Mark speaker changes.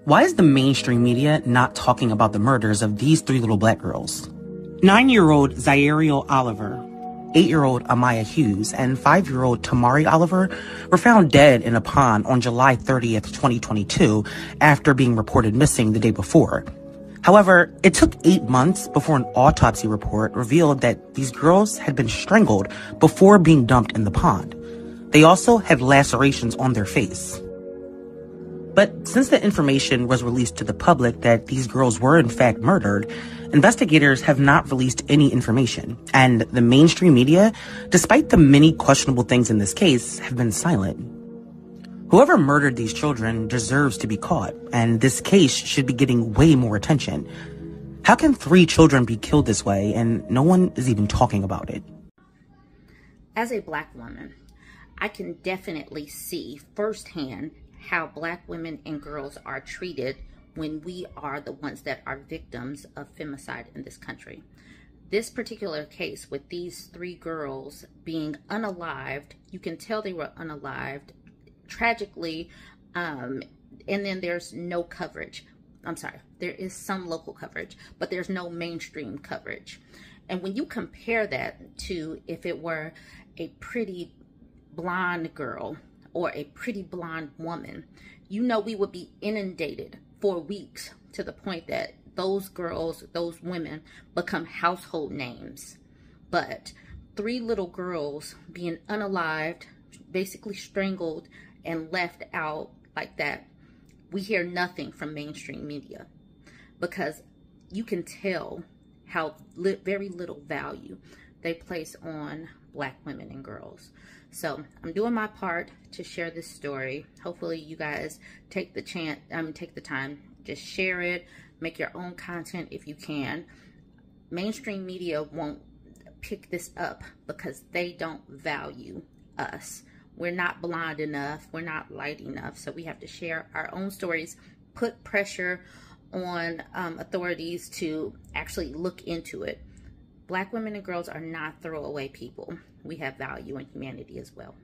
Speaker 1: Why is the mainstream media not talking about the murders of these three little black girls? 9-year-old Zairiel Oliver, 8-year-old Amaya Hughes, and 5-year-old Tamari Oliver were found dead in a pond on July 30th, 2022, after being reported missing the day before. However, it took 8 months before an autopsy report revealed that these girls had been strangled before being dumped in the pond. They also had lacerations on their face. But since the information was released to the public that these girls were in fact murdered, investigators have not released any information, and the mainstream media, despite the many questionable things in this case, have been silent. Whoever murdered these children deserves to be caught, and this case should be getting way more attention. How can 3 children be killed this way and no one is even talking about it?
Speaker 2: As a black woman, I can definitely see firsthand how black women and girls are treated when we are the ones that are victims of femicide in this country. This particular case with these 3 girls being unalived, you can tell they were unalived, tragically, and then there's no coverage. I'm sorry, there is some local coverage, but there's no mainstream coverage. And when you compare that to if it were a pretty blonde girl or a pretty blonde woman, you know we would be inundated for weeks to the point that those girls, those women become household names. But 3 little girls being unalived, basically strangled and left out like that, we hear nothing from mainstream media because you can tell how very little value they place on black women and girls. So I'm doing my part to share this story. Hopefully you guys take the time, just share it, make your own content if you can. Mainstream media won't pick this up because they don't value us. We're not blonde enough, we're not light enough, so we have to share our own stories, put pressure on authorities to actually look into it. Black women and girls are not throwaway people. We have value and humanity as well.